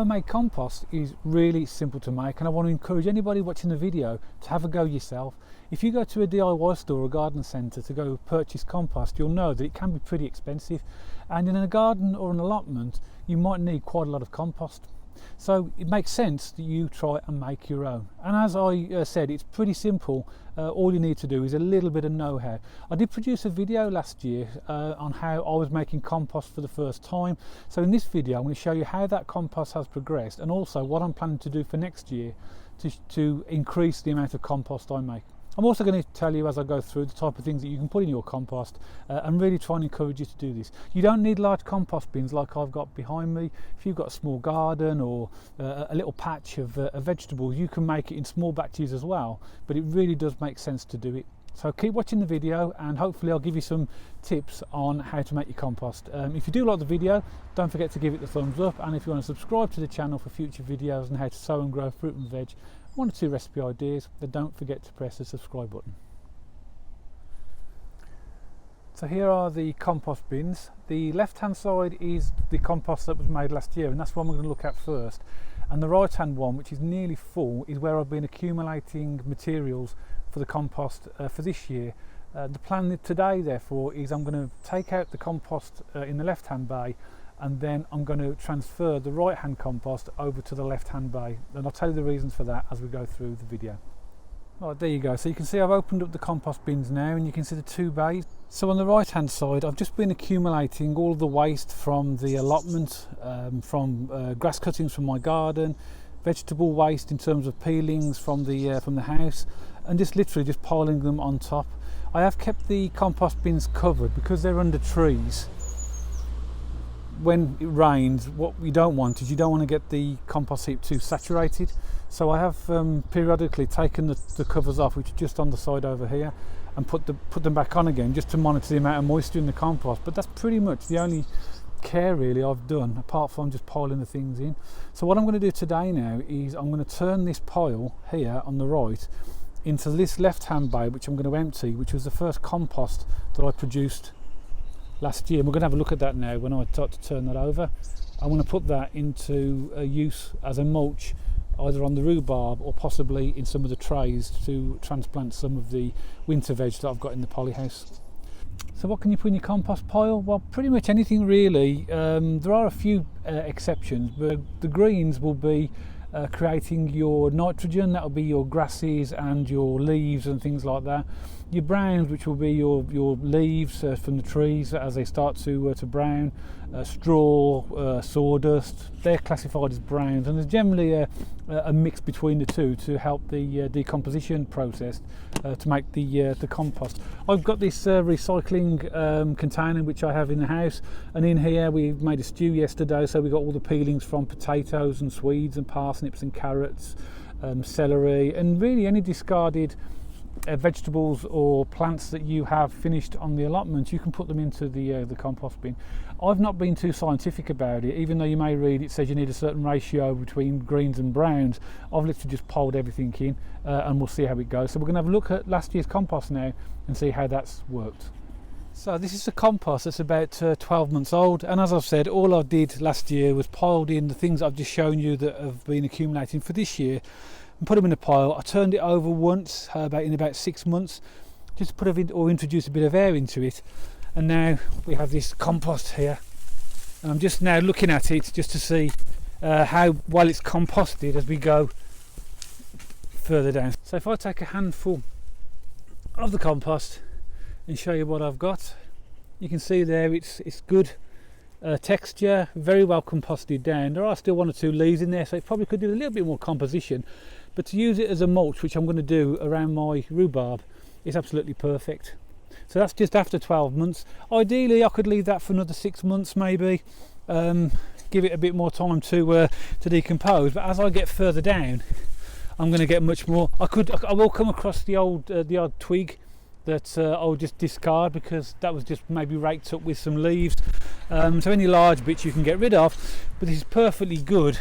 Homemade compost is really simple to make, and I want to encourage anybody watching the video to have a go yourself. If you go to a DIY store or a garden centre to go purchase compost, you'll know that it can be pretty expensive, and in a garden or an allotment you might need quite a lot of compost. So it makes sense that you try and make your own. And as I said, it's pretty simple. All you need to do is a little bit of know-how. I did produce a video last year on how I was making compost for the first time. So in this video I'm going to show you how that compost has progressed, and also what I'm planning to do for next year to increase the amount of compost I make. I'm also going to tell you as I go through the type of things that you can put in your compost and really try and encourage you to do this. You don't need large compost bins like I've got behind me. If you've got a small garden or a little patch of vegetables, you can make it in small batches as well, but it really does make sense to do it. So keep watching the video and hopefully I'll give you some tips on how to make your compost. If you do like the video, don't forget to give it the thumbs up, and if you want to subscribe to the channel for future videos on how to sow and grow fruit and veg, 1 or 2 recipe ideas, then don't forget to press the subscribe button. So here are the compost bins. The left hand side is the compost that was made last year, and that's what I'm going to look at first. And the right hand one, which is nearly full, is where I've been accumulating materials for the compost for this year. The plan today therefore is I'm going to take out the compost in the left hand bay, and then I'm going to transfer the right hand compost over to the left hand bay, and I'll tell you the reasons for that as we go through the video. Right, there you go. So you can see I've opened up the compost bins now, and you can see the 2 bays. So on the right hand side I've just been accumulating all the waste from the allotment, from grass cuttings from my garden, vegetable waste in terms of peelings from the house, and just literally just piling them on top. I have kept the compost bins covered because they're under trees. When it rains, what you don't want is you don't want to get the compost heap too saturated. So I have periodically taken the covers off, which are just on the side over here, and put them back on again just to monitor the amount of moisture in the compost. But that's pretty much the only care really I've done, apart from just piling the things in. So what I'm going to do today now is I'm going to turn this pile here on the right into this left hand bay, which I'm going to empty, which was the first compost that I produced last year. And we're going to have a look at that now when I start to turn that over. I want to put that into use as a mulch, either on the rhubarb or possibly in some of the trays to transplant some of the winter veg that I've got in the polyhouse. So what can you put in your compost pile? Well, pretty much anything really. There are a few exceptions, but the greens will be creating your nitrogen. That will be your grasses and your leaves and things like that. Your browns, which will be your leaves from the trees as they start to brown, straw, sawdust, they're classified as browns, and there's generally a mix between the two to help the decomposition process to make the compost. I've got this recycling container which I have in the house, and in here we made a stew yesterday, so we got all the peelings from potatoes and swedes and parsnips and carrots, celery, and really any discarded vegetables or plants that you have finished on the allotment. You can put them into the compost bin. I've not been too scientific about it, even though you may read it says you need a certain ratio between greens and browns. I've literally just piled everything in and we'll see how it goes. So we're going to have a look at last year's compost now and see how that's worked. So this is a compost that's about 12 months old, and as I've said, all I did last year was piled in the things I've just shown you that have been accumulating for this year and put them in a pile. I turned it over once in about 6 months, just to put introduce a bit of air into it, and now we have this compost here, and I'm just now looking at it just to see how well it's composted as we go further down. So if I take a handful of the compost and show you what I've got, you can see there it's good texture, very well composted down. There are still 1 or 2 leaves in there, so it probably could do a little bit more composition, but to use it as a mulch, which I'm going to do around my rhubarb, is absolutely perfect. So that's just after 12 months. Ideally I could leave that for another 6 months maybe, give it a bit more time to decompose, but as I get further down I'm going to get much more. I will come across the odd twig that I'll just discard because that was just maybe raked up with some leaves. So any large bits you can get rid of, but this is perfectly good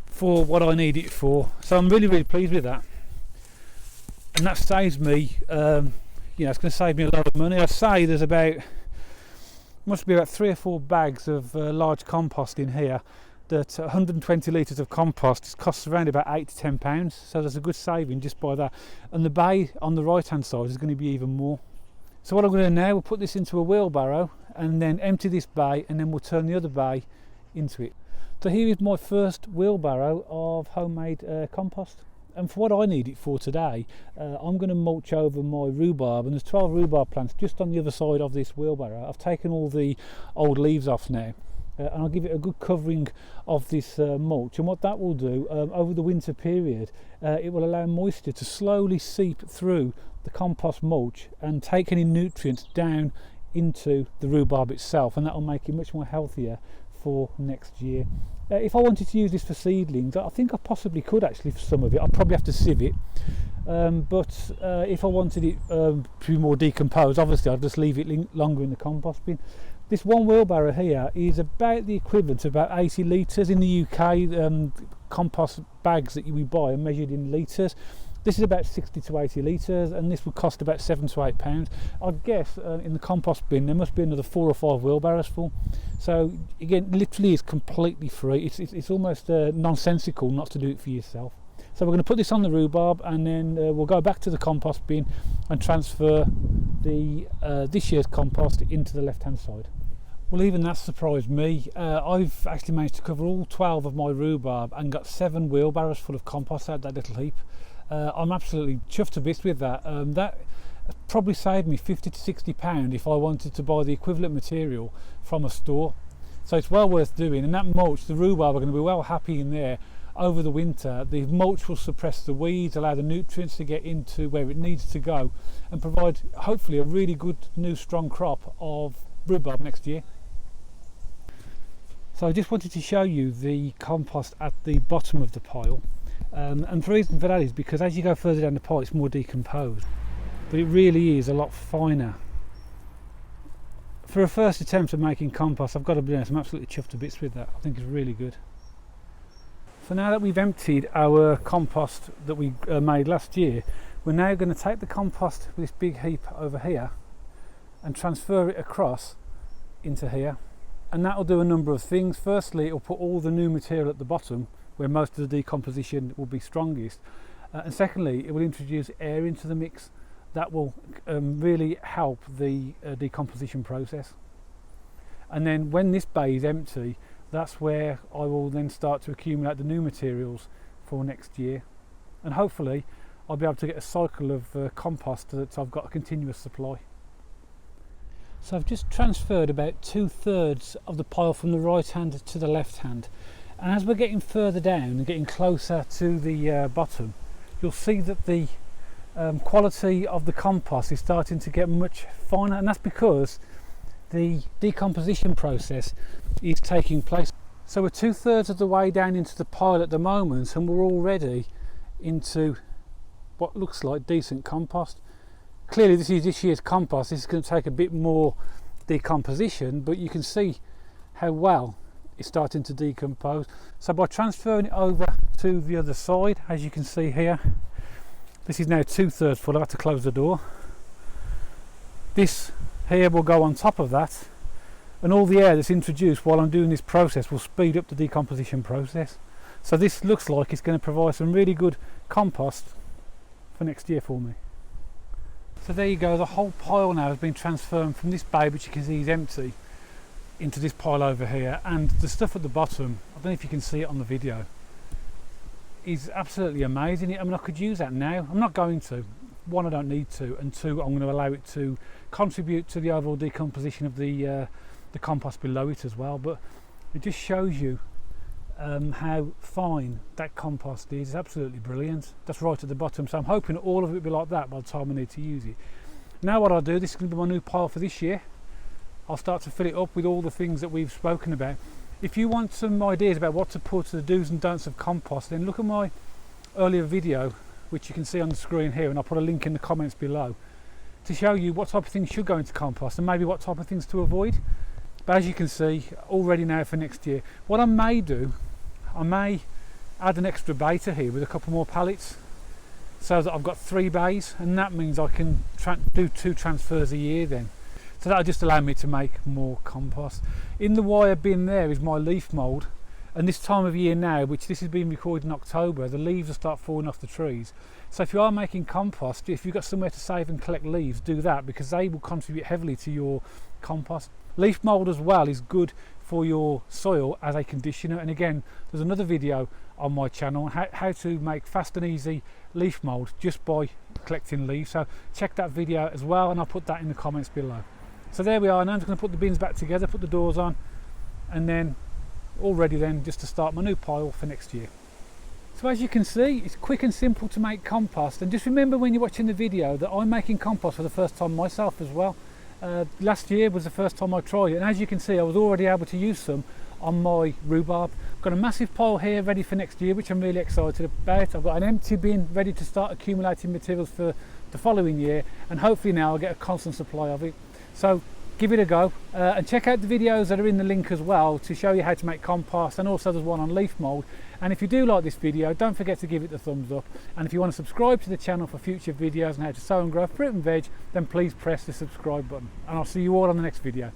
for what I need it for. So I'm really pleased with that, and that saves me it's going to save me a lot of money. I say there's must be about 3 or 4 bags of large compost in here, that 120 litres of compost costs around about £8 to £10, so there's a good saving just by that. And the bay on the right hand side is going to be even more. So what I'm going to do now, we'll put this into a wheelbarrow and then empty this bay, and then we'll turn the other bay into it. So here is my first wheelbarrow of homemade compost. And for what I need it for today, I'm going to mulch over my rhubarb, and there's 12 rhubarb plants just on the other side of this wheelbarrow. I've taken all the old leaves off now, and I'll give it a good covering of this mulch. And what that will do over the winter period, it will allow moisture to slowly seep through the compost mulch and take any nutrients down into the rhubarb itself, and that will make it much more healthier for next year. If I wanted to use this for seedlings, I think I possibly could actually for some of it. I'd probably have to sieve it, but if I wanted it to be more decomposed, obviously I'd just leave it longer in the compost bin. This one wheelbarrow here is about the equivalent of about 80 litres. In the UK, compost bags that we buy are measured in litres. This is about 60 to 80 litres, and this would cost about £7 to £8. I'd guess in the compost bin there must be another 4 or 5 wheelbarrows full. So again, literally it's completely free. It's almost nonsensical not to do it for yourself. So we're going to put this on the rhubarb, and then we'll go back to the compost bin and transfer the this year's compost into the left hand side. Well, even that surprised me. I've actually managed to cover all 12 of my rhubarb and got 7 wheelbarrows full of compost out that little heap. I'm absolutely chuffed to bits with that. That probably saved me £50 to £60 if I wanted to buy the equivalent material from a store. So it's well worth doing. And that mulch, the rhubarb are going to be well happy in there over the winter. The mulch will suppress the weeds, allow the nutrients to get into where it needs to go, and provide hopefully a really good new strong crop of rhubarb next year. So I just wanted to show you the compost at the bottom of the pile. And the reason for that is because as you go further down the pile it's more decomposed, but it really is a lot finer. For a first attempt at making compost, I've got to be honest, I'm absolutely chuffed to bits with that. I think it's really good. So now that we've emptied our compost that we made last year, we're now going to take the compost with this big heap over here and transfer it across into here, and that will do a number of things. Firstly, it will put all the new material at the bottom where most of the decomposition will be strongest, and secondly it will introduce air into the mix that will really help the decomposition process. And then when this bay is empty, that's where I will then start to accumulate the new materials for next year, and hopefully I'll be able to get a cycle of compost that I've got a continuous supply. So I've just transferred about 2/3 of the pile from the right hand to the left hand. And as we're getting further down and getting closer to the bottom, you'll see that the quality of the compost is starting to get much finer, and that's because the decomposition process is taking place. So we're 2/3 of the way down into the pile at the moment, and we're already into what looks like decent compost. Clearly this is this year's compost. This is going to take a bit more decomposition, but you can see how well it's starting to decompose. So by transferring it over to the other side, as you can see here, this is now 2/3 full. I have to close the door. This here will go on top of that, and all the air that's introduced while I'm doing this process will speed up the decomposition process. So this looks like it's going to provide some really good compost for next year for me. So there you go, the whole pile now has been transferred from this bay, which you can see is empty, into this pile over here, and the stuff at the bottom, I don't know if you can see it on the video, is absolutely amazing. I mean, I could use that now. I'm not going to. One, I don't need to, and two, I'm going to allow it to contribute to the overall decomposition of the compost below it as well. But it just shows you how fine that compost is. It's absolutely brilliant. That's right at the bottom, so I'm hoping all of it will be like that by the time I need to use it. Now what I'll do, this is going to be my new pile for this year. I'll start to fill it up with all the things that we've spoken about. If you want some ideas about what to put, the do's and don'ts of compost, then look at my earlier video, which you can see on the screen here, and I'll put a link in the comments below to show you what type of things should go into compost and maybe what type of things to avoid. But as you can see, all ready now for next year. What I may do, I may add an extra bay to here with a couple more pallets, so that I've got 3 bays, and that means I can do 2 transfers a year then. So that'll just allow me to make more compost. In the wire bin there is my leaf mould, and this time of year now, which this is being recorded in October, the leaves will start falling off the trees. So if you are making compost, if you've got somewhere to save and collect leaves, do that, because they will contribute heavily to your compost. Leaf mould as well is good for your soil as a conditioner, and again there's another video on my channel on how to make fast and easy leaf mould just by collecting leaves, so check that video as well, and I'll put that in the comments below. So there we are. Now I'm just going to put the bins back together, put the doors on, and then all ready then just to start my new pile for next year. So as you can see, it's quick and simple to make compost, and just remember when you're watching the video that I'm making compost for the first time myself as well. Last year was the first time I tried it, and as you can see I was already able to use some on my rhubarb. I've got a massive pile here ready for next year, which I'm really excited about. I've got an empty bin ready to start accumulating materials for the following year, and hopefully now I'll get a constant supply of it. So give it a go, and check out the videos that are in the link as well to show you how to make compost, and also there's one on leaf mould. And if you do like this video, don't forget to give it the thumbs up, and if you want to subscribe to the channel for future videos on how to sow and grow fruit and veg, then please press the subscribe button, and I'll see you all on the next video.